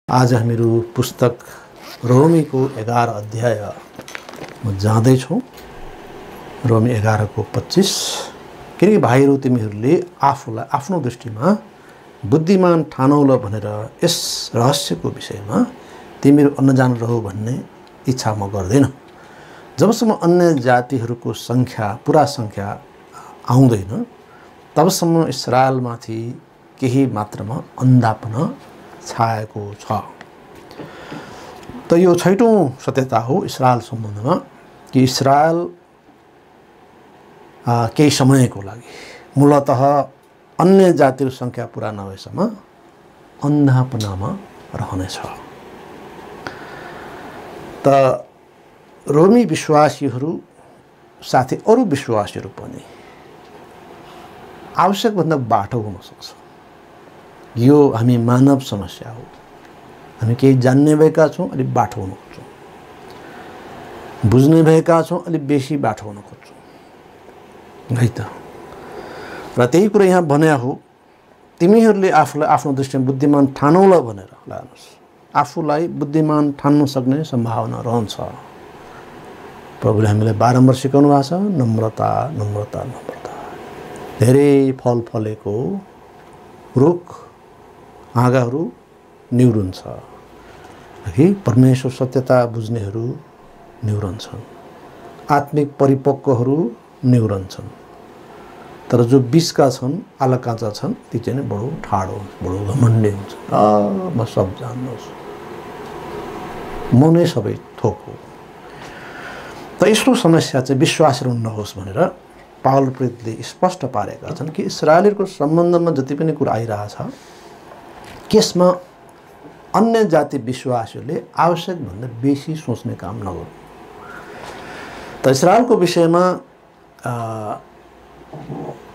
आज हामीहरू पुस्तक रोमीको 11 अध्याय म जाँदैछौँ। रोमी 11 को 25। किनकि भाइहरू तिमीहरूले आफूलाई आफ्नो दृष्टिमा बुद्धिमान ठानौला भनेर यस रहस्यको विषयमा तिमीहरू अन्नजान रहौ भन्ने इच्छा म गर्दैन। जबसम्म अन्य जातिहरूको पूरा संख्या आउँदैन तबसम्म इस्राएलमाथि केही मात्रामा अन्धापन छाएको छ। त यो छैटौं सत्यता हो इस्राएल सम्बन्धमा कि इस्राएल केही समयको लागि मूलतः अन्य जातिको संख्या पूरा नभएसम्म अन्धापनामा रहनेछ। त रोमी विश्वासीहरू साथै अरू विश्वासीहरू पनि आवश्यकभन्दा बाठो हुन सक्छ। यो हामी मानव समस्या हो। हामी केही जान्ने भएका छौँ, अलिक बाठो हुन खोज्छौँ। बुझ्ने भएका छौँ, अलिक बेसी बाठो हुन खोज्छौँ है त। र त्यही कुरा यहाँ भन्या हो, तिमीहरूले आफूलाई आफ्नो दृष्टिमा बुद्धिमान ठानौला भनेर लानुहोस्। आफूलाई बुद्धिमान ठान्न सक्ने सम्भावना रहन्छ। प्रभुले हामीलाई बारम्बार सिकाउनु भएको छ, नम्रता नम्रता नम्रता। धेरै फल फलेको रुख हाँगाहरू निहुरुन्छ है। परमेश्वर सत्यता बुझ्नेहरू निहुरन्छन्, आत्मिक परिपक्वहरू निहुरन्छन्। तर जो बिचका छन्, आला काँचा छन्, ती चाहिँ बडो ठाडो, बडो घमण्डी हुन्छ। म सब जान्नुहोस्, म नै सबै थोक हो। त यस्तो समस्या चाहिँ विश्वासहरू नहोस् भनेर पावल प्रेरितले स्पष्ट पारेका छन् कि इस्राएलीहरूको सम्बन्धमा जति पनि कुरा आइरहेछ त्यसमा अन्य जाति विश्वासीहरूले आवश्यकभन्दा बेसी सोच्ने काम नगर्नु। त इस्राएलको विषयमा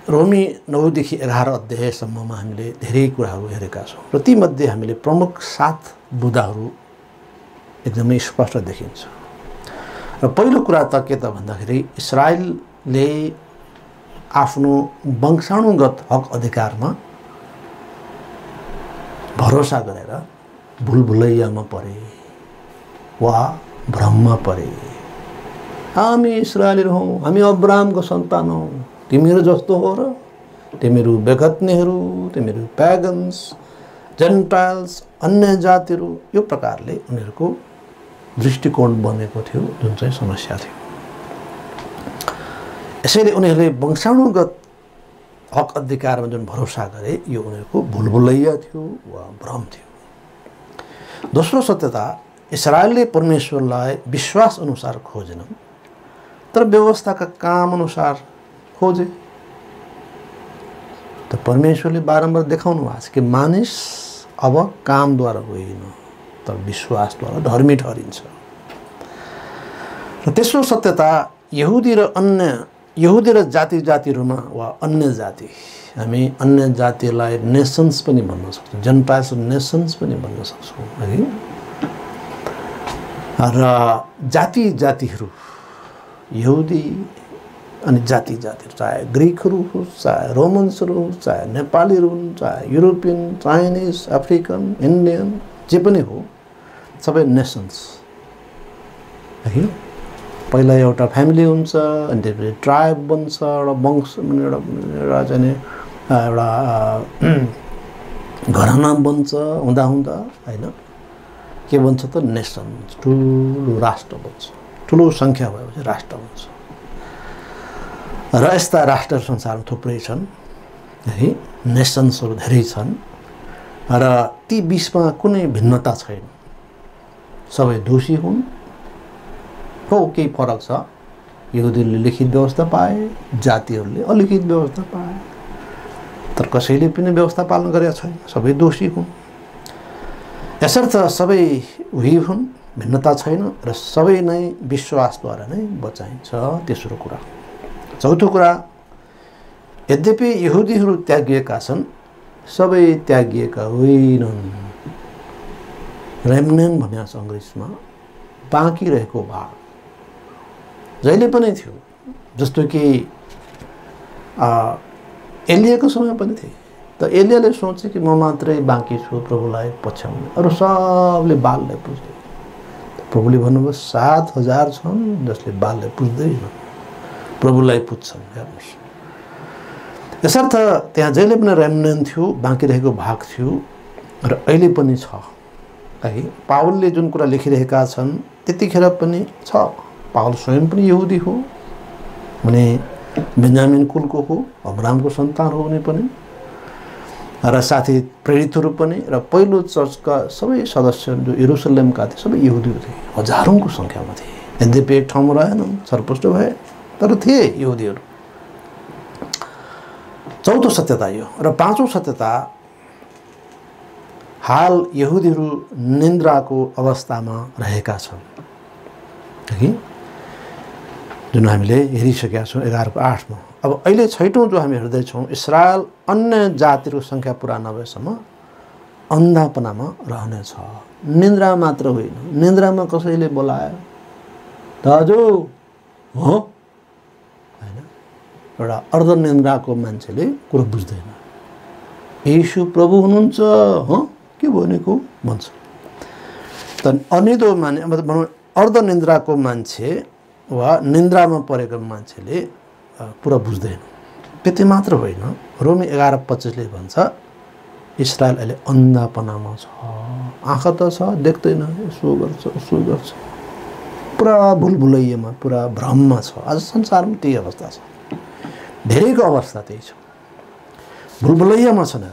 रोमी 9 देखि 11 अध्यायसम्ममा हामीले धेरै कुराहरू हेरेका छौँ र तीमध्ये हामीले प्रमुख 7 बुँदाहरू एकदमै स्पष्ट देखिन्छ। र पहिलो कुरा त के त भन्दाखेरि इस्राएलले आफ्नो वंशाणुगत हक अधिकारमा भरोसा गरेर भुलभुलैयामा परे वा भ्रममा परे। हामी इस्राएलीहरू हौँ, हामी अब्राहमको सन्तान हौँ, तिमीहरू जस्तो हो र? तिमीहरू बेगत्नेहरू, तिमीहरू प्यागन्स, जेन्टाइल्स, अन्य जातिहरू, यो प्रकारले उनीहरूको दृष्टिकोण बनेको थियो, जुन चाहिँ समस्या थियो। यसैले उनीहरूले वंशाणुगत हक अधिकारमा जुन भरोसा गरे यो उनीहरूको भुलभुलैया थियो वा भ्रम थियो। दोस्रो सत्यता, इस्राएलले परमेश्वरलाई विश्वास अनुसार खोजेनन् तर व्यवस्थाका काम अनुसार खोजे। त परमेश्वरले बारम्बार देखाउनु भएको छ कि मानिस अब कामद्वारा होइन तर विश्वासद्वारा धर्मी ठहरिन्छ। र तेस्रो सत्यता, यहुदी र जातिहरूमा वा अन्य जाति, हामी अन्य जातिलाई नेसन्स पनि भन्न सक्छौँ, जेन्टाइल्स नेसन्स पनि भन्न सक्छौँ है। र जातिहरू यहुदी अनि जातिहरू, चाहे ग्रिकहरू होस्, चाहे रोमन्सहरू होस्, चाहे नेपालीहरू हुन्, चाहे युरोपियन, चाइनिज, अफ्रिकन, इन्डियन, जे पनि हो, सबै नेसन्स है। पहिला एउटा फ्यामिली हुन्छ, अनि त्यसपछि ट्राइब बन्छ, एउटा वंश, एउटा चाहिँ एउटा घराना बन्छ, हुँदा होइन के बन्छ त नेसन्स, ठुलो राष्ट्र बन्छ। ठुलो सङ्ख्या भएपछि राष्ट्र बन्छ। र यस्ता राष्ट्र संसारमा थुप्रै छन् है, नेसन्सहरू धेरै छन् र ती बिचमा कुनै भिन्नता छैन। सबै दोषी हुन्। हो केही फरक छ, यहुदीहरूले लिखित व्यवस्था पाए, जातिहरूले अलिखित व्यवस्था पाए, तर कसैले पनि व्यवस्था पालन गरेका छैन। सबै दोषी हुन्। यसर्थ सबै उही हुन्, भिन्नता छैन र सबै नै विश्वासद्वारा नै बचाइन्छ। तेस्रो कुरा। चौथो कुरा, यद्यपि यहुदीहरू त्यागिएका छन्, सबै त्यागिएका होइनन्। रेमनेन्ट भनिएको छ अङ्ग्रेजीमा, बाँकी रहेको भाग जहिले पनि थियो। जस्तो कि एलियाको समय पनि थिए, त एलियाले सोचे कि म मात्रै बाँकी छु प्रभुलाई पछ्याउने, अरू सबले बाललाई पुज्दै। प्रभुले भन्नुभयो 7,000 छन् जसले बाललाई पुज्दैन, प्रभुलाई पुज्छन्। हेर्नुहोस्, यसर्थ त्यहाँ जहिले पनि रेमनेन्ट थियो, बाँकी रहेको भाग थियो र अहिले पनि छ। है, पावलले जुन कुरा लेखिरहेका छन् त्यतिखेर पनि छ। पावल स्वयं पनि यहुदी हो भने बेन्जामिन कुलको हो, अब्राहमको सन्तान हो भने पनि, र साथै प्रेरितहरू पनि, र पहिलो चर्चका सबै सदस्यहरू जो यरुसलेमका थिए सबै यहुदी थिए, हजारौंको सङ्ख्यामा थिए। यद्यपि एक ठाउँमा रहेनन्, छरपष्ट भए, तर थिए यहुदीहरू। चौथो सत्यता यो। र पाँचौं सत्यता, हाल यहुदीहरू निन्द्राको अवस्थामा रहेका छन्। है, जुन हामीले हेरिसकेका छौँ 11:8 मा। अब अहिले 6औं जो हामी हेर्दैछौँ, इस्रायल अन्य जातिहरूको सङ्ख्या पुरा नभएसम्म अन्धापनामा रहनेछ। निन्द्रा मात्र होइन, निन्द्रामा कसैले बोलायो दाजु हो हैन, एउटा अर्धनिन्द्राको मान्छेले कुरो बुझ्दैन। येशू प्रभु हुनुहुन्छ हो के भनेको भन्छ। त अनिदो माने मतलब अर्धनिन्द्राको मान्छे वा निन्द्रामा परेको मान्छेले पुरा बुझ्दैन। त्यति मात्र होइन, रोमी 11:25 ले भन्छ इस्रायल अहिले अन्धापनामा छ। आँखा त छ, देख्दैन, यसो गर्छ उसो गर्छ, पुरा भुलभुलैयामा, पुरा भ्रममा छ। आज संसारमा त्यही अवस्था छ, धेरैको अवस्था त्यही छ, भुलभुलैयामा छन्।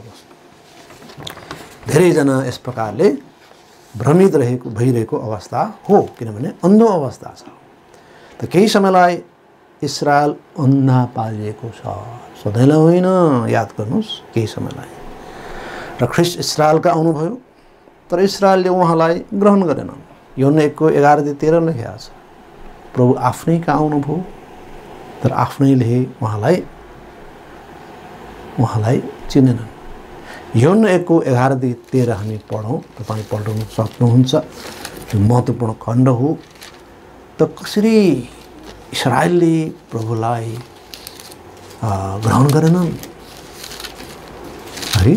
धेरैजना यस प्रकारले भ्रमित भइरहेको अवस्था हो, किनभने अन्धो अवस्था छ। त केही समयलाई इस्रायल अन्धा पारिएको छ, सधैँलाई होइन, याद गर्नुहोस्, केही समयलाई। र ख्रिस्ट इस्रायलका आउनुभयो, तर इस्रायलले उहाँलाई ग्रहण गरेनन्। यूहन्ना 1:11-13 लेखेको छ, प्रभु आफ्नै कहाँ आउनुभयो, तर आफ्नैले उहाँलाई चिनेनन्। यूहन्ना 1:11-13 हामी पढौँ, तपाईँ पढ्न सक्नुहुन्छ। यो महत्त्वपूर्ण खण्ड हो। त कसरी इस्रायलले प्रभुलाई ग्रहण गरेनन् है,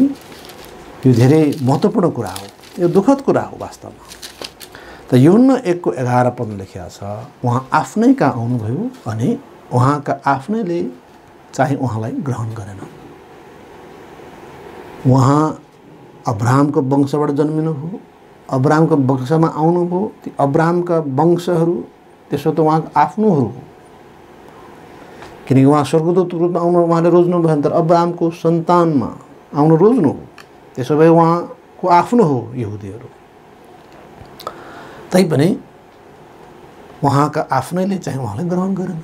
यो धेरै महत्त्वपूर्ण कुरा हो, यो दुःखद कुरा हो वास्तवमा। त यूहन्ना 1:11 लेखेको छ, उहाँ आफ्नै कहाँ आउनुभयो अनि उहाँका आफ्नैले चाहिँ उहाँलाई ग्रहण गरेनन्। उहाँ अब्राहमको वंशबाट जन्मिनुभयो, अब्राहमको वंशमा आउनुभयो। ती अब्राहमका वंशहरू त्यसो त उहाँको आफ्नोहरू हो, किनकि उहाँ स्वर्गदूतको रूपमा आउनु उहाँले रोज्नु भयो, तर अब्राहमको सन्तानमा आउनु रोज्नु हो। त्यसो भए उहाँको आफ्नो हो यहुदीहरू। तैपनि उहाँका आफ्नैले चाहिँ उहाँलाई ग्रहण गरेन।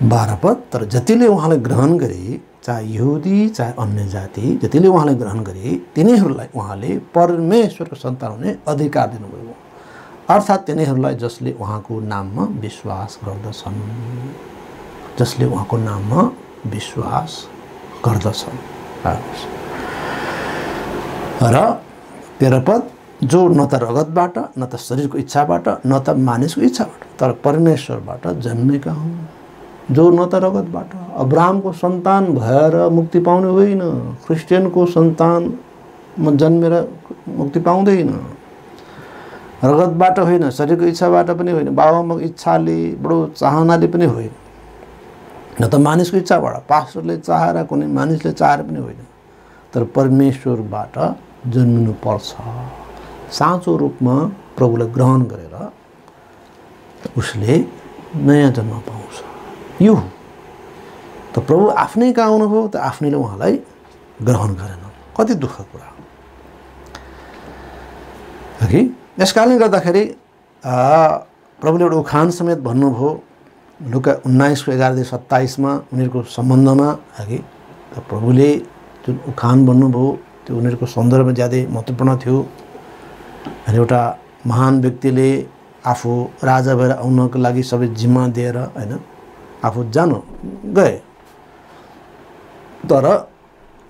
12 पद, तर जतिले उहाँलाई ग्रहण गरे, चाहे यहुदी चाहे अन्य जाति, जतिले उहाँलाई ग्रहण गरे तिनीहरूलाई उहाँले परमेश्वरको सन्तान हुने अधिकार दिनुभयो, अर्थात् तिनीहरूलाई जसले उहाँको नाममा विश्वास गर्दछन्, जसले उहाँको नाममा विश्वास गर्दछन्। र 13 पद, जो न त रगतबाट, न त शरीरको इच्छाबाट, न त मानिसको इच्छाबाट, तर परमेश्वरबाट जन्मेका हुन्। जो न त रगतबाट, अब्राहमको सन्तान भएर मुक्ति पाउने होइन, क्रिस्चियनको सन्तानमा जन्मेर मुक्ति पाउँदैन। रगतबाट होइन, शरीरको इच्छाबाट पनि होइन, बाबाआमाको इच्छाले बडो चाहनाले पनि होइन, न त मानिसको इच्छाबाट, पास्टरले चाहेर कुनै मानिसले चाहेर पनि होइन, तर परमेश्वरबाट जन्मिनु पर्छ। साँचो रूपमा प्रभुलाई ग्रहण गरेर उसले नयाँ जन्म पाउँछ। यो त प्रभु आफ्नै कहाँ आउनुभयो, त आफ्नैले उहाँलाई ग्रहण गरेन। कति दुःखको कुरा हो कि। यस कारणले गर्दाखेरि प्रभुले एउटा उखान समेत भन्नुभयो, लुका 19:11-27 उनीहरूको सम्बन्धमा अघि। त प्रभुले जुन उखान भन्नुभयो त्यो उनीहरूको सन्दर्भमा ज्यादै महत्त्वपूर्ण थियो। अनि एउटा महान व्यक्तिले आफू राजा भएर आउनको लागि सबै जिम्मा दिएर हैन आफू जानु गए, तर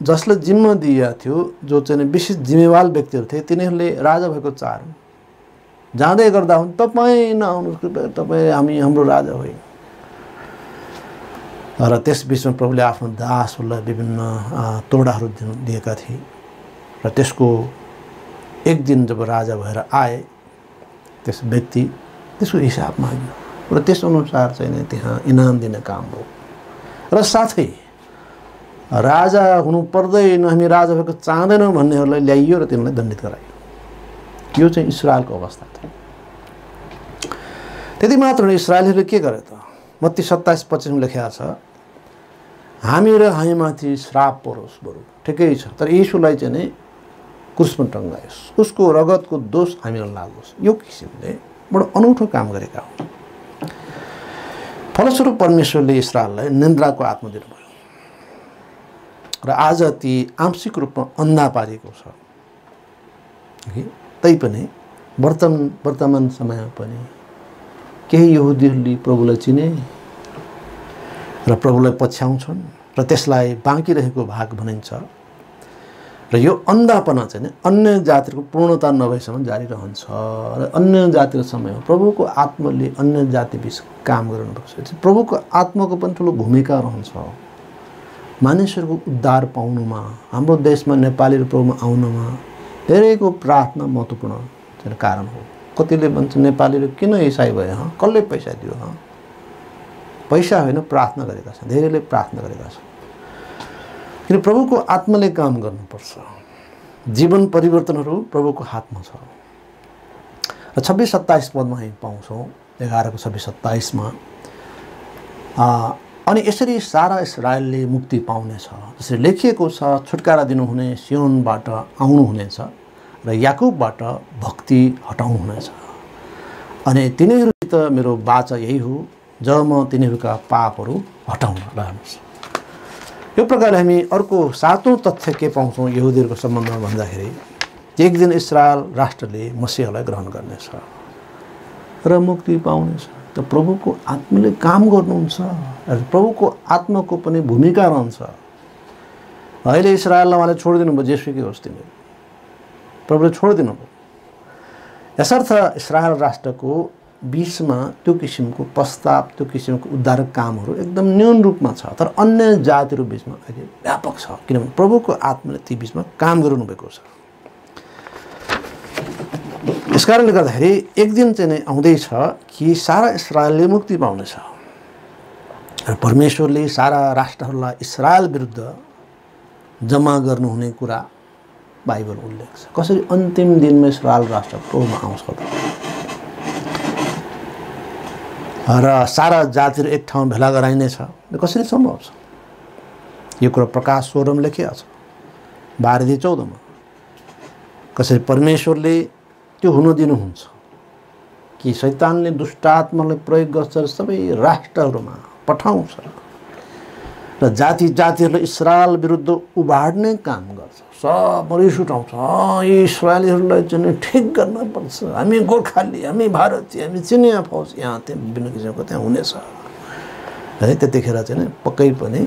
जसले जिम्मा दिएको थियो, जो चाहिँ विशेष जिम्मेवार व्यक्तिहरू थिए, तिनीहरूले राजा भएको चार जाँदै गर्दा हुन्, तपाईँ नआउनु, तपाईँ हाम्रो राजा होइन। र त्यस बिचमा प्रभुले आफ्नो दासहरूलाई विभिन्न तोडाहरू दिएका थिए र त्यसको एक दिन जब राजा भएर आए त्यस व्यक्ति त्यसको हिसाब माग्यो र त्यसअनुसार चाहिँ त्यहाँ इनाम दिने काम हो र साथै राजा हुनु पर्दैन हामी राजा भएको चाहँदैनौँ भन्नेहरूलाई ल्याइयो र तिनीहरूलाई दण्डित गराइयो। यो चाहिँ इस्रायलको अवस्था थियो। त्यति मात्र इस्रायलीहरूले के गरे त मत्ती 27:25 लेखेको छ हामी र हामीमाथि श्राप परोस् बरु ठिकै छ तर यीशुलाई चाहिँ नै क्रुसमा टङ्गायोस् उसको रगतको दोष हामीलाई लागोस्। यो किसिमले बडो अनौठो काम गरेका हुन्। फलस्वरूप परमेश्वरले इस्रायललाई निन्द्राको आत्मा दिनुभयो र आज ती आंशिक रूपमा अन्धा पारेको छ। तैपनि वर्तमान समयमा पनि केही यहुदीहरूले प्रभुलाई चिने र प्रभुलाई पछ्याउँछन् र त्यसलाई बाँकी रहेको भाग भनिन्छ र यो अन्धापना चाहिँ अन्य जातिको पूर्णता नभएसम्म जारी रहन्छ र अन्य जातिको समयमा प्रभुको आत्माले अन्य जाति बीच काम गर्नुपर्छ। प्रभुको आत्माको पनि ठुलो भूमिका रहन्छ मानिसहरूको उद्धार पाउनुमा। हाम्रो देशमा नेपालीहरू प्रभुमा आउनमा धेरैको प्रार्थना महत्त्वपूर्ण कारण हो। कतिले भन्छ नेपालीहरू किन इसाई भयो कसले पैसा दियो पैसा होइन प्रार्थना गरेका छन्। धेरैले प्रार्थना गरेका छन् किन प्रभुको आत्माले काम गर्नुपर्छ। जीवन परिवर्तनहरू प्रभुको हातमा छ र 26-27 पदमा हामी पाउँछौँ 11:26-27 मा अनि यसरी सारा इस्रायलले मुक्ति पाउनेछ जसरी लेखिएको छ छुटकारा दिनुहुने सियोनबाट आउनुहुनेछ र याकुबबाट भक्ति हटाउनुहुनेछ अनि तिनीहरूसित मेरो वाचा यही हो जब म तिनीहरूका पापहरू हटाउन रहनेछु। यो प्रकारले हामी अर्को सातौं तथ्य के पाउँछौँ यहुदीहरूको सम्बन्धमा भन्दाखेरि एक दिन इस्रायल राष्ट्रले मसीहलाई ग्रहण गर्नेछ र मुक्ति पाउनेछ। त प्रभुको आत्माले काम गर्नुहुन्छ र प्रभुको आत्माको पनि भूमिका रहन्छ। अहिले इस्रायललाई उहाँले छोडिदिनु भयो जेसुकै होस् तिनीहरू प्रभुले छोडिदिनु भयो। यसर्थ इस्रायल राष्ट्रको बीचमा त्यो किसिमको प्रस्ताव त्यो किसिमको उद्धारक कामहरू एकदम न्यून रूपमा छ तर अन्य जातिहरू बीचमा अहिले व्यापक छ किनभने प्रभुको आत्माले ती बीचमा काम गर्नुभएको छ। यसकारणले गर्दाखेरि एक दिन चाहिँ नै आउँदैछ कि सारा इस्रायलले मुक्ति पाउनेछ र परमेश्वरले सारा राष्ट्रहरूलाई इस्रायल विरुद्ध जम्मा गर्नुहुने कुरा बाइबल उल्लेख छ। कसरी अन्तिम दिनमा इस्रायल राष्ट्र प्रभुमा आउँछ र सारा जातिहरू एक ठाउँ भेला गराइनेछ कसरी सम्भव छ। यो कुरा प्रकाश 16 लेखिएको छ 12-14 मा कसरी परमेश्वरले त्यो हुन दिनुहुन्छ कि शैतानले दुष्ट आत्मालाई प्रयोग गर्छ र सबै राष्ट्रहरूमा पठाउँछ र जाति जातिहरूले इस्रायल विरुद्ध उभाड्ने काम गर्छ। सब रिस उठाउँछ यी इस्रायलीहरूलाई चाहिँ ठिक गर्न पर्छ हामी गोर्खाली हामी भारतीय हामी चिनिया फौज यहाँ त्यहाँ विभिन्न किसिमको त्यहाँ हुनेछ है। त्यतिखेर चाहिँ पक्कै पनि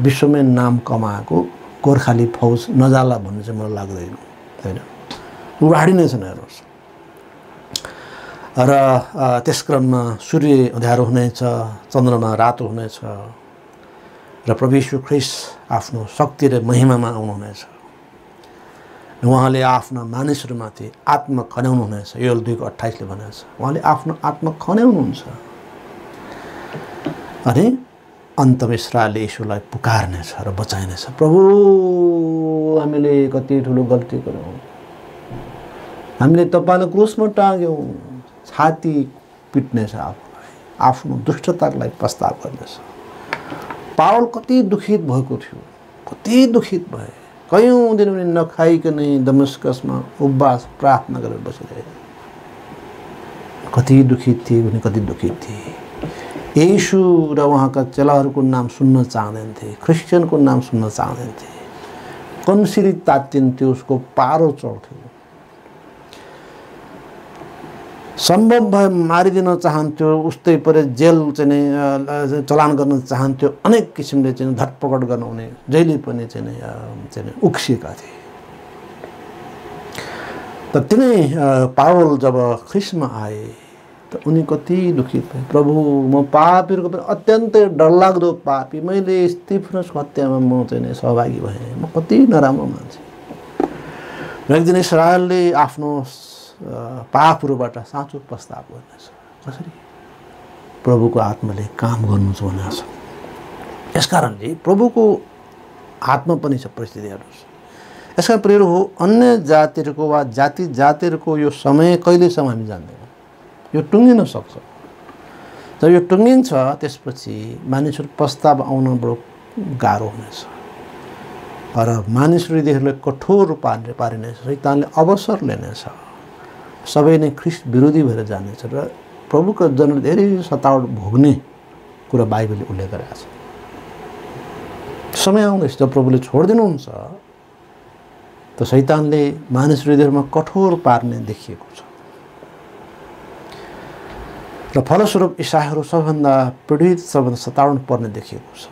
विश्वमै नाम कमाएको गोर्खाली फौज नजाला भन्ने चाहिँ मलाई लाग्दैन होइन उभाडिनेछन् हेर्नुहोस्। र त्यस क्रममा सूर्य अँध्यारो हुनेछ चन्द्रमा रातो हुनेछ र प्रभु यीशु ख्रीष्ट आफ्नो शक्ति र महिमामा आउनुहुनेछ। उहाँले आफ्ना मानिसहरूमाथि आत्मा खन्याउनुहुनेछ। योएल 2:28 ले भनेको छ उहाँले आफ्नो आत्मा खन्याउनुहुन्छ अनि अन्तमा इस्रायलले यीशुलाई पुकार्नेछ र बचाइनेछ। प्रभु हामीले कति ठुलो गल्ती गर्यौँ हामीले तपाईलाई क्रुसमा टाँग्यौँ छाती पिट्नेछ आफूलाई आफ्नो दुष्टतालाई प्रस्ताव गर्नेछ। पावल कति दुखित भएको थियो कति दुखित भए कयौं दिन पनि नखाइकनै दमस्कसमा उपवास प्रार्थना गरेर बसिरहे कति दुखित थिए भने कति दुखित थिए। येशू र उहाँका चेलाहरूको नाम सुन्न चाहँदैनथे क्रिस्चियनको नाम सुन्न चाहँदैनथे कन्सिरी तात्तिन्थ्यो उसको पारो चढ्थ्यो सम्भव भए मारिदिन चाहन्थ्यो उस्तै परे जेल चाहिँ चलान गर्न चाहन्थ्यो अनेक किसिमले चाहिँ धरपकड गर्नुहुने जहिले पनि चाहिँ उक्सिएका थिए। त तिनै पावल जब ख्रिस्टमा आए त उनी कति दुखित भए। प्रभु म पापीहरूको पनि अत्यन्तै डरलाग्दो पापी, मैले स्तिफनसको हत्यामा म चाहिँ सहभागी भएँ, म कति नराम्रो मान्छे। र एक दिन इस्राएलले आफ्नो पापहरूबाट साँचो पस्ताव गर्नेछ। कसरी? प्रभुको आत्माले काम गर्नु छ भनेको छ। यसकारणले प्रभुको हातमा पनि छ परिस्थिति हेर्नुहोस्। यसका प्रियहरू हो, अन्य जातिहरूको वा जाति जातिहरूको यो समय कहिलेसम्म हामी जान्दैनौँ, यो टुङ्गिन सक्छ। जब यो टुङ्गिन्छ त्यसपछि मानिसहरू पस्ताव आउन बडो गाह्रो हुनेछ र मानिसहरू हृदयहरूलाई कठोर पारिनेछ। शैतानले अवसर लिनेछ, सबै नै ख्रिस्ट विरोधी भएर जानेछ र प्रभुको जनले धेरै सतावट भोग्ने कुरा बाइबलले उल्लेख गरेको छ। समय आउँदैछ जब प्रभुले छोडिदिनुहुन्छ त शैतानले मानिस हृदयमा कठोर पार्ने देखिएको छ र फलस्वरूप ईसाईहरू सबभन्दा पीडित, सबभन्दा सतावट पर्ने देखिएको छ।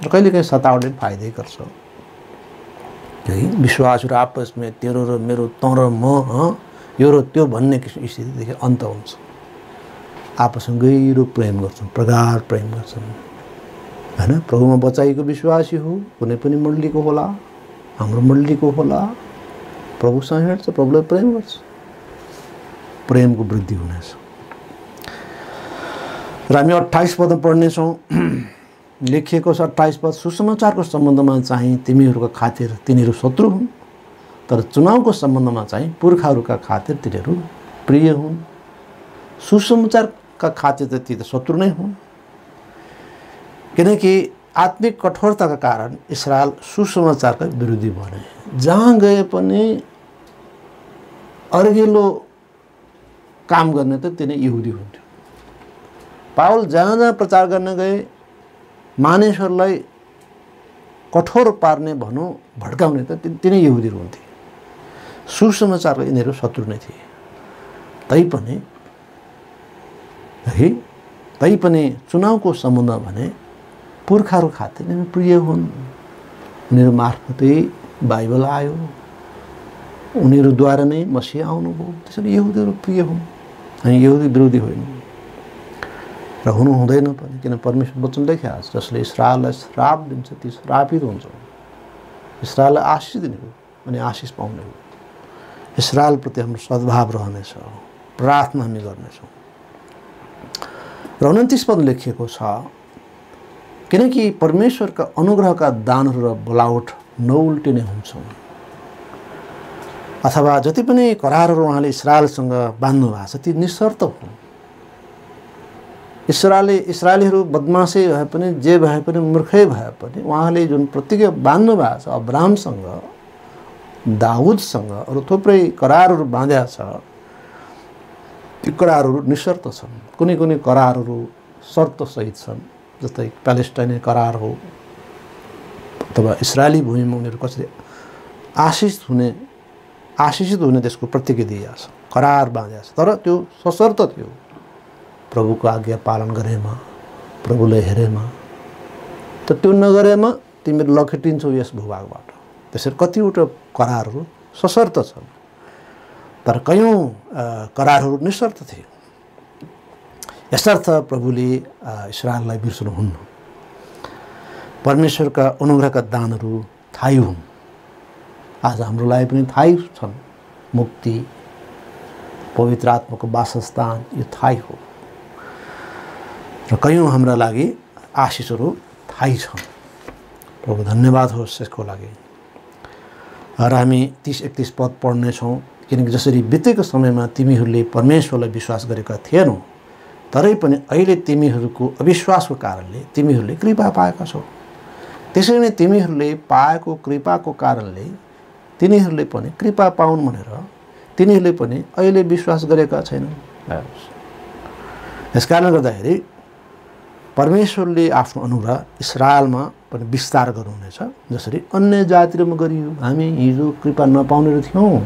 र कहिलेकाहीँ सतावटले फाइदै गर्छ है। विश्वासहरू आपसमा तेरो र मेरो, तँ र म, यो र त्यो भन्ने किसिमको स्थितिदेखि अन्त हुन्छ। आपसमा गहिरो प्रेम गर्छन्, प्रगाढ प्रेम गर्छन् हैन। प्रभुमा बचाइएको विश्वासी हो, कुनै पनि मण्डलीको होला, हाम्रो मण्डलीको होला, प्रभुसँग हिँड्छ, प्रभुलाई प्रेम गर्छ, प्रेमको वृद्धि हुनेछ। र हामी 28 पदमा पढ्नेछौँ, लेखिएको छ 28 पद, सुसमाचारको सम्बन्धमा चाहिँ तिमीहरूका खातिर तिनीहरू शत्रु हुन्, तर चुनावको सम्बन्धमा चाहिँ पुर्खाहरूका खातिर तिनीहरू प्रिय हुन्। सुसमाचारका खातिर त ती त शत्रु नै हुन्, किनकि आत्मिक कठोरताका कारण इस्राएल सुसमाचारका विरोधी बने। जहाँ गए पनि अर्घिलो काम गर्ने त तिनी यहुदी हुन्थ्यो। पावल जहाँ जहाँ प्रचार गर्न गए मानिसहरूलाई कठोर पार्ने भनौँ, भड्काउने त तिनी यहुदीहरू हुन्थे। सुसमाचारका यिनीहरू शत्रु नै थिए। तैपनि चुनावको सम्बन्ध भने पुर्खाहरू खातिर नै प्रिय हुन्। उनीहरू मार्फतै बाइबल आयो, उनीहरूद्वारा नै मसीह आउनुभयो, त्यसरी यहुदीहरू प्रिय हुन्। हामी यहुदी विरोधी होइनौँ र हुनु हुँदैन पनि, किन परमेश्वर वचन लेखेको छ, जसले इस्राएललाई श्राप दिन्छ ती श्रापित हुन्छ, इस्राएललाई आशिष दिने हो अनि आशिष पाउने हो। इस्राएलप्रति हाम्रो सद्भाव रहनेछ, प्रार्थना हामी गर्नेछौँ। र 29 पद लेखिएको छ, किनकि परमेश्वरका अनुग्रहका दानहरू र बोलावट नउल्टिने हुन्छन्। अथवा जति पनि करारहरू उहाँले इस्राएलसँग बाँध्नु भएको छ ती निशर्त हुन्। इस्राएलीहरू बदमासै भए पनि, जे भए पनि, मूर्खै भए पनि उहाँले जुन प्रतिज्ञा बाँध्नु भएको छ अब्राहमसँग, दाउदसँग, अरू थुप्रै करारहरू बाँधेका छ, ती करारहरू निशर्त छन्। कुनै कुनै करारहरू शर्तसहित छन्, जस्तै प्यालेस्टाइनी करार हो, अथवा इस्राएली भूमिमा उनीहरू कसरी आशिषित हुने त्यसको प्रतिज्ञा दिएको छ, करार बाँधेको छ। तर त्यो सशर्त थियो, प्रभुको आज्ञा पालन गरेमा, प्रभुले हेरेमा। त त्यो नगरेमा तिमीहरू लखेटिन्छौ यस भूभागबाट। त्यसरी कतिवटा करारहरू सशर्त छन्, तर कयौँ करारहरू निशर्त थिए। यसर्थ प्रभुले इस्राएललाई बिर्सनुहुन्न। परमेश्वरका अनुग्रहका दानहरू थाहै हुन्। आज हाम्रो लागि पनि थाहै छन्। मुक्ति, पवित्र आत्माको वासस्थान, यो थाहै हो। र कयौँ हाम्रा लागि आशिषहरू थाहै छन्। प्रभु धन्यवाद होस् यसको लागि। र हामी 30-31 पद पढ्नेछौँ, किनकि जसरी बितेको समयमा तिमीहरूले परमेश्वरलाई विश्वास गरेका थिएनौ, तरै पनि अहिले तिमीहरूको अविश्वासको कारणले तिमीहरूले कृपा पाएका छौ। त्यसरी नै तिमीहरूले पाएको कृपाको कारणले तिनीहरूले पनि कृपा पाउन् भनेर तिनीहरूले पनि अहिले विश्वास गरेका छैनन्। यसकारणले गर्दाखेरि परमेश्वरले आफ्नो अनुग्रह इस्राएलमा पनि विस्तार गर्नुहुनेछ, जसरी अन्य जातिहरूमा गरियो। हामी हिजो कृपा नपाउनेहरू थियौँ,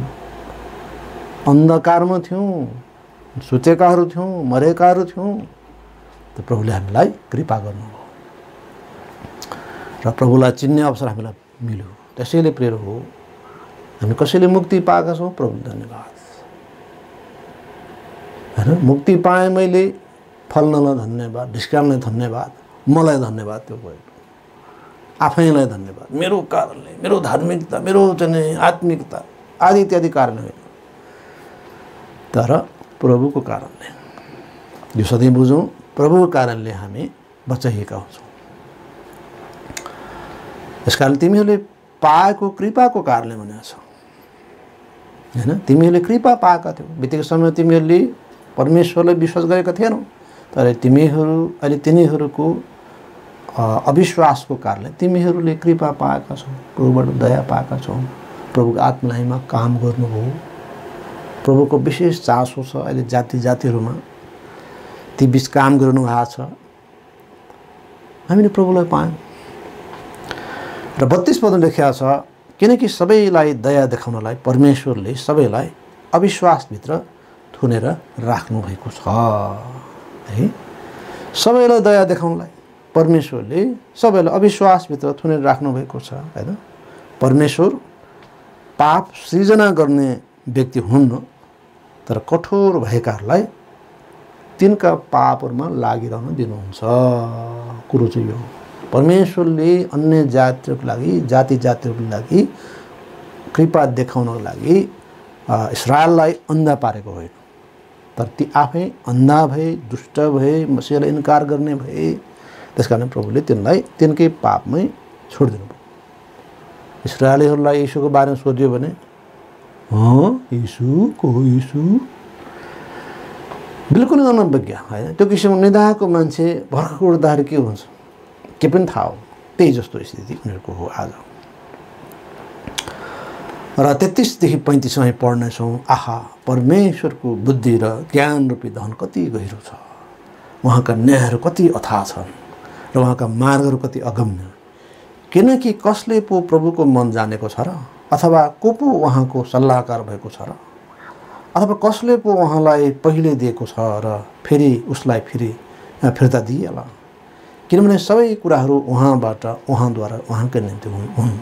अन्धकारमा थियौँ, सुतेकाहरू थियौँ, मरेकाहरू थियौँ, त प्रभुले हामीलाई कृपा गर्नुभयो र प्रभुलाई चिन्ने अवसर हामीलाई मिल्यो। त्यसैले प्रिय हो, हामी कसैले मुक्ति पाएका छौँ, प्रभु धन्यवाद हैन। मुक्ति पाएँ मैले, फल्नलाई धन्यवाद, ढिस्काललाई धन्यवाद, मलाई धन्यवाद, त्यो भयो आफैलाई धन्यवाद, मेरो कारणले, मेरो धार्मिकता, मेरो चाहिँ आत्मिकता आदि इत्यादि कारणले होइन, तर प्रभुको कारणले। यो सधैँ बुझौँ, प्रभुको कारणले हामी बचाइएका हुन्छौँ। यसकारण तिमीहरूले पाएको कृपाको कारणले भनेको छ हैन। तिमीहरूले कृपा पाएका थियौ, बितेको समय तिमीहरूले परमेश्वरलाई विश्वास गरेका थिएनौ, तर तिमीहरू अहिले तिनीहरूको अविश्वासको कारणले तिमीहरूले कृपा पाएका छौ, प्रभुबाट दया पाएका छौ, प्रभुको आत्मामा काम गर्नुभयो। प्रभुको विशेष चासो छ अहिले जाति जातिहरूमा, ती बीच काम गर्नु भएको छ। हामीले प्रभुलाई पायौँ। र 32 पदमा लेखिएको छ, किनकि सबैलाई दया देखाउनलाई परमेश्वरले सबैलाई अविश्वासभित्र थुनेर राख्नु भएको छ है। सबैलाई दया देखाउनलाई परमेश्वरले सबैलाई अविश्वासभित्र थुनेर राख्नु भएको छ हैन। परमेश्वर पाप सृजना गर्ने व्यक्ति हुन्न, तर कठोर भएकाहरूलाई तिनका पापहरूमा लागिरहन दिनुहुन्छ। कुरो चाहिँ यो, परमेश्वरले अन्य जातिहरूको लागि, जाति जातिहरूको लागि कृपा देखाउनको लागि इस्राएललाई अन्धा पारेको होइन, तर ती आफै अन्धा भए, दुष्ट भए, मसीहलाई इन्कार गर्ने भए, त्यसकारण प्रभुले तिनलाई तिनकै पापमै छोडिदिनु भयो। इस्राएलीहरूलाई यीशुको बारेमा सोध्यो भने यीशु को यीशु बिल्कुल अनभिज्ञ होइन। त्यो किसिमको निदाको मान्छे भर्खर उठ्दाखेरि के हुन्छ के पनि थाहा हो, त्यही जस्तो स्थिति उनीहरूको हो आज। र 33 देखि 35 हामी पढ्नेछौँ। आहा, परमेश्वरको बुद्धि र ज्ञान रूपी धन कति गहिरो छ, उहाँका न्यायहरू कति अथाह छन् र उहाँका मार्गहरू कति अगम्य। किनकि कसले पो प्रभुको मन जानेको छ र, अथवा को पो उहाँको सल्लाहकार भएको छ र, अथवा कसले पो उहाँलाई पहिले दिएको छ र फेरि उसलाई फिर्ता दिइएला। किनभने सबै कुराहरू उहाँबाट, उहाँद्वारा, उहाँकै निम्ति हुन्।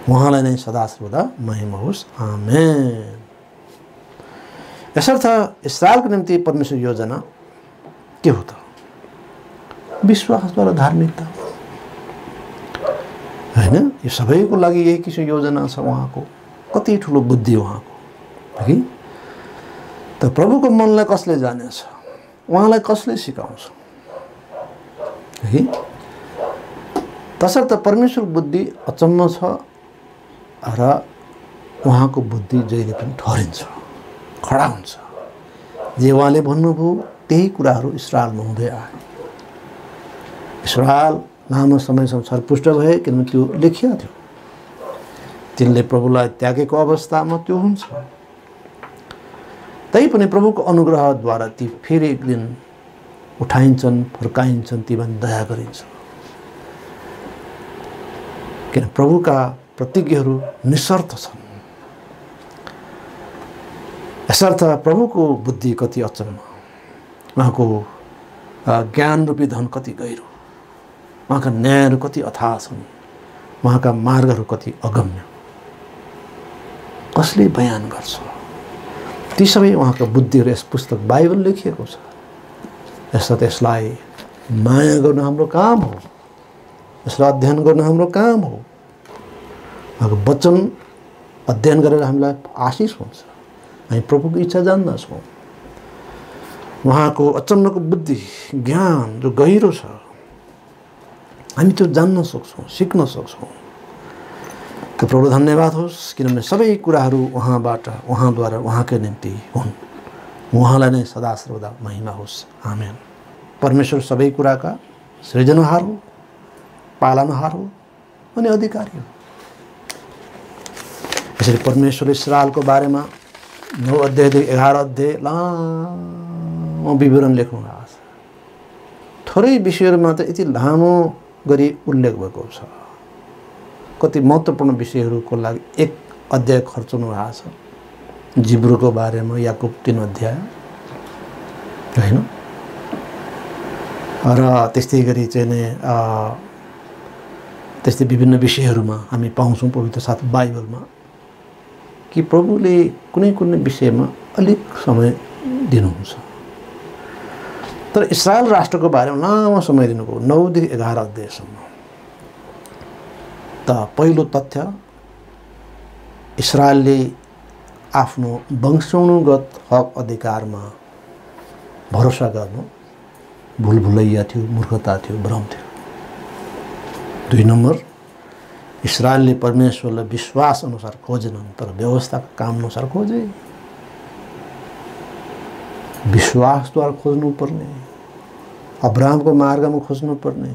उहाँलाई नै सदा सर्वदा महिमा होस्, आमेन। यसर्थ इस्राएलको निम्ति परमेश्वर योजना के हो त? विश्वासद्वारा धार्मिकता हैन। यो सबैको लागि यही किसिमको योजना छ उहाँको। कति ठुलो बुद्धि उहाँको है। त प्रभुको मनलाई कसले जानेछ, उहाँलाई कसले सिकाउँछ है। तसर्थ परमेश्वर बुद्धि अचम्म छ र उहाँको बुद्धि जहिले पनि ठहरिन्छ, खडा हुन्छ। जे उहाँले भन्नुभयो त्यही कुराहरू इस्राएलमा हुँदै आयो। इस्राएल लामो समयसम्म छरपुष्ट भए, किनभने त्यो लेखिएको थियो। तिनले प्रभुलाई त्यागेको अवस्थामा त्यो हुन्छ। तैपनि प्रभुको अनुग्रहद्वारा ती फेरि एक दिन उठाइन्छन्, फर्काइन्छन्, तीमा दया गरिन्छ। किन प्रभुका प्रतिज्ञाहरू निशर्त छन्। यसर्थ प्रभुको बुद्धि कति अचम्म, उहाँको ज्ञान रूपी धन कति गहिरो, उहाँका न्यायहरू कति अथाह छन्, उहाँका मार्गहरू कति अगम्य। कसले बयान गर्छ? ती सबै उहाँका बुद्धिहरू यस पुस्तक बाइबल लेखिएको छ। यसर्थ यसलाई माया गर्नु हाम्रो काम हो, यसलाई अध्ययन गर्नु हाम्रो काम हो। उहाँको वचन अध्ययन गरेर हामीलाई आशिष हुन्छ। हामी प्रभुको इच्छा जान्दछौँ। उहाँको अचम्मको बुद्धि, ज्ञान जो गहिरो छ, हामी त्यो जान्न सक्छौँ, सिक्न सक्छौँ। त प्रभु धन्यवाद होस्, किनभने सबै कुराहरू उहाँबाट, उहाँद्वारा, उहाँकै निम्ति हुन्। उहाँलाई नै सदा सर्वदा महिमा होस्, आमेन। परमेश्वर सबै कुराका सृजनहार हो, पालनहार हो अनि अधिकारी हो। यसरी परमेश्वर इस्राएलको बारेमा 9 अध्यायदेखि 11 अध्याय लामो विवरण लेख्नु भएको छ। थोरै विषयहरूमा त यति लामो गरी उल्लेख भएको छ। कति महत्त्वपूर्ण विषयहरूको लागि 1 अध्याय खर्चनु भएको छ। जिब्रूको बारेमा याकुब 3 अध्याय हैन। र त्यस्तै गरी चाहिँ नि त्यस्तै विभिन्न विषयहरूमा हामी पाउँछौँ पवित्र शास्त्र बाइबलमा कि प्रभुले कुनै कुनै विषयमा अलिक समय दिनुहुन्छ। तर इस्रायल राष्ट्रको बारेमा लामो समय दिनुभयो 9 देखि 11 अध्यायसम्म। त पहिलो तथ्य इस्रायलले आफ्नो वंशानुगत हक अधिकारमा भरोसा गर्नु भुलभुलैया थियो, मूर्खता थियो, भ्रम थियो। 2 नम्बर इस्रायलले परमेश्वरलाई विश्वास अनुसार खोजेनन् तर व्यवस्थाको काम अनुसार खोजे। विश्वासद्वारा खोज्नु पर्ने, अब्राहमको मार्गमा खोज्नु पर्ने।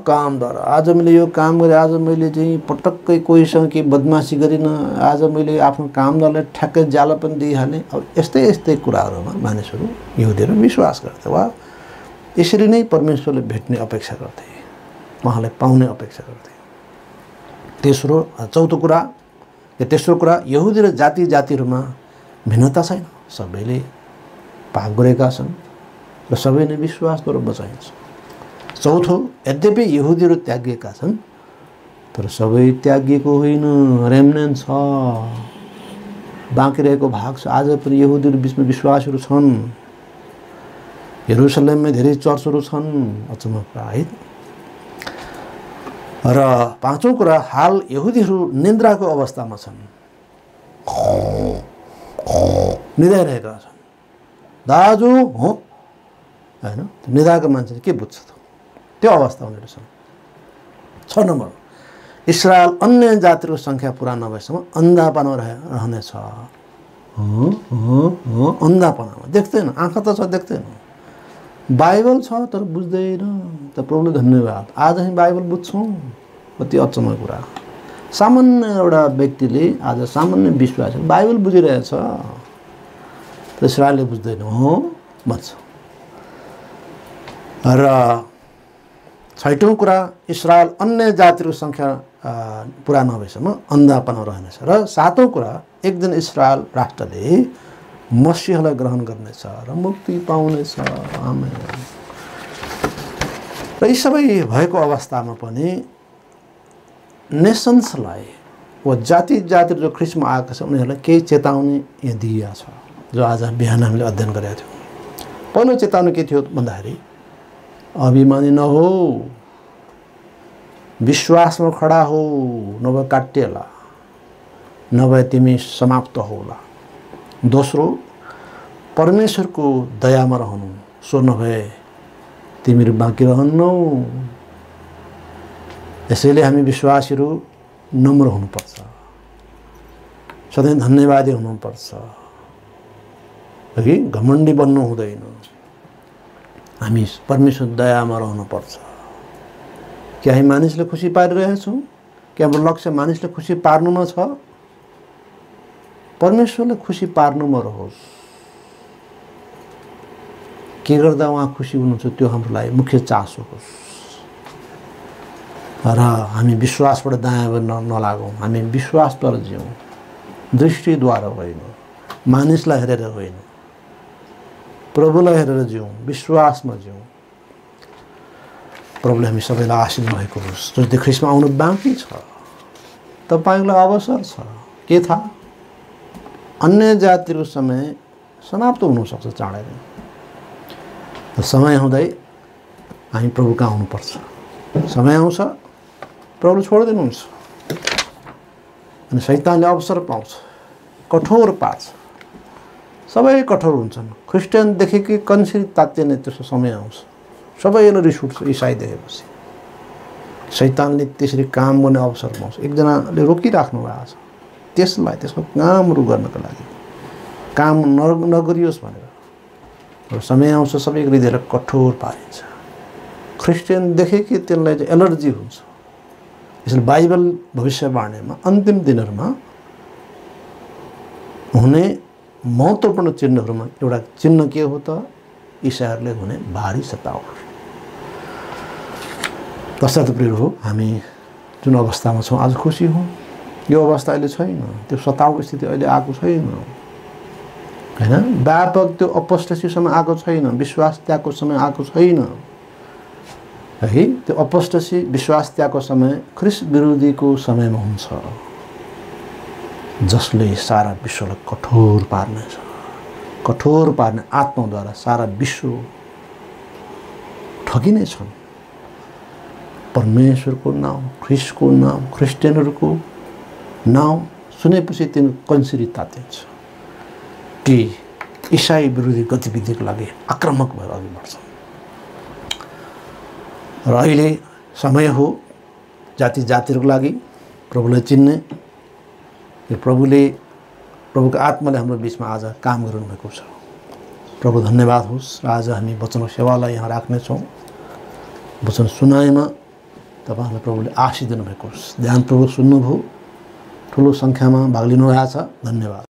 कामद्वारा आज मैले यो काम गरेँ, आज मैले चाहिँ पटक्कै कोहीसँग केही बदमासी गरिनँ, आज मैले आफ्नो कामदारलाई ठ्याक्कै ज्याला पनि दिइहालेँ। अब यस्तै कुराहरूमा मानिसहरू यहुदीहरू विश्वास गर्थे वा यसरी नै परमेश्वरले भेट्ने अपेक्षा गर्थे, उहाँलाई पाउने अपेक्षा गर्थे। चौथो कुरा यहुदी र जातिहरूमा भिन्नता छैन, सबैले पाप गरेका छन् र सबै नै विश्वासद्वारा बचाइन्छ। चौथो, यद्यपि यहुदीहरू त्यागिएका छन् तर सबै त्यागिएको होइन, रेमनेन्ट छ, बाँकी रहेको भाग छ। आज पनि यहुदीहरू बिचमा विश्वासहरू छन्, यरुसलेममा धेरै चर्चहरू छन्, अचम्म कुरा है। र पाँचौं कुरा, हाल यहुदीहरू निन्द्राको अवस्थामा छन्, निदाइरहेका छन्। दाजु हो हैन, निदाएको मान्छेले के बुझ्छ त, त्यो अवस्था उनीहरू छन्। 6 नम्बर, इस्रायल अन्य जातिको संख्या पुरा नभएसम्म अन्धापना रहनेछ। अन्धापनामा देख्दैन, आँखा त छ देख्दैन, बाइबल छ तर बुझ्दैन। त प्रभुले धन्यवाद, आज हामी बाइबल बुझ्छौँ, कति अचम्म कुरा। सामान्य एउटा व्यक्तिले आज सामान्य विश्वास बाइबल बुझिरहेछ, तर इस्रायलले बुझ्दैन, भन्छ। र 6औं कुरा, इस्रायल अन्य जातिको संख्या पुरा नभएसम्म अन्धापना रहनेछ। र 7औं कुरा, एक दिन इस्रायल राष्ट्रले मसीहलाई ग्रहण गर्नेछ र मुक्ति पाउनेछ। आमेन। र यी सबै भएको अवस्थामा पनि नेसन्सलाई वा जातिहरू जो ख्रिस्टमा आएका छन् उनीहरूलाई केही चेतावनी यहाँ दिइएको छ, जो आज बिहान हामीले अध्ययन गरेका थियौँ। पहिलो चेतावनी के थियो भन्दाखेरि, अभिमानी नहो, विश्वासमा खडा हो, नभए काटिएला, नभए तिमी समाप्त होला। दोस्रो, परमेश्वरको दयामा रहनु, सो नभए तिमीहरू बाँकी रहन्नौ। यसैले हामी विश्वासीहरू नम्र हुनुपर्छ, सधैँ धन्यवादी हुनुपर्छ, है, घमण्डी बन्नु हुँदैन। हामी परमेश्वर दयामा रहनुपर्छ। कि हामी मानिसले खुसी पारिरहेछौँ, कि हाम्रो लक्ष्य मानिसले खुसी पार्नुमा छ? परमेश्वरले खुसी पार्नुमा रहोस्। के गर्दा उहाँ खुसी हुनुहुन्छ त्यो हाम्रो लागि मुख्य चासो होस्। र हामी विश्वासबाट दायाँ नलागौँ, हामी विश्वासद्वारा जिउँ, दृष्टिद्वारा होइन, मानिसलाई हेरेर होइन, प्रभुलाई हेरेर जिउँ, विश्वासमा जिउँ। प्रभुले हामी सबैलाई आशीष भएको होस्। जस्तै ख्रिस्टमा आउनु बाँकी छ, तपाईँलाई अवसर छ। के थाहा, अन्य जातिको समय समाप्त हुनसक्छ चाँडै नै। समय आउँदै हामी प्रभु कहाँ आउनुपर्छ। समय आउँछ, प्रभुले छोडिदिनुहुन्छ अनि शैतानले अवसर पाउँछ, कठोर पार्छ। सबै कठोर हुन्छन्। ख्रिस्टियनदेखि कन्सिरी तात्तिने त्यस्तो समय आउँछ, सबैले रिस उठ्छ इसाई देखेपछि। शैतानले त्यसरी काम गर्ने अवसर पाउँछ। एकजनाले रोकिराख्नु भएको छ त्यसलाई, त्यसको कामहरू गर्नको लागि, काम नगरियोस् भनेर। र समय आउँछ सबै हृदयलाई कठोर पारिन्छ। ख्रिस्टियन देखे कि त्यसलाई चाहिँ एलर्जी हुन्छ। यसले बाइबल भविष्यवाणीमा अन्तिम दिनहरूमा हुने महत्त्वपूर्ण चिन्हहरूमा एउटा चिन्ह के हो त, ईसाईहरूले हुने भारी सतावट। तसर्थ प्रिय हो, हामी जुन अवस्थामा छौँ आज खुसी हौँ। यो अवस्था अहिले छैन, त्यो सतावको स्थिति अहिले आएको छैन, हैन। व्यापक त्यो अपोस्टेसीसम्म आएको छैन, विश्वास त्यागको समय आएको छैन, है। त्यो अपोस्टेसी विश्वास त्यागको समय ख्रिस्ट विरोधीको समयमा हुन्छ, जसले सारा विश्वलाई कठोर पार्नेछ। कठोर पार्ने आत्माद्वारा सारा विश्व ठगिने छन्। परमेश्वरको नाम, ख्रिस्टको नाम, क्रिस्चियनहरूको नाम सुनेपछि तिनी कन्सिरी तातिन्छ कि ईसाई विरोधी गतिविधिको लागि आक्रामक भएर अघि बढ्छन्। र अहिले समय हो जाति जातिहरूको लागि प्रभुलाई चिन्ने। यो प्रभुको आत्माले हाम्रो बिचमा आज काम गरिरहेको छ। प्रभु धन्यवाद होस्। र आज हामी वचनको सेवालाई यहाँ राख्नेछौँ। वचन सुनाएमा तपाईँहरूलाई प्रभुले आशीष दिनुभएको होस्। ध्यानपूर्वक सुन्नुभयो, ठुलो सङ्ख्यामा भाग लिनुभएको छ। धन्यवाद।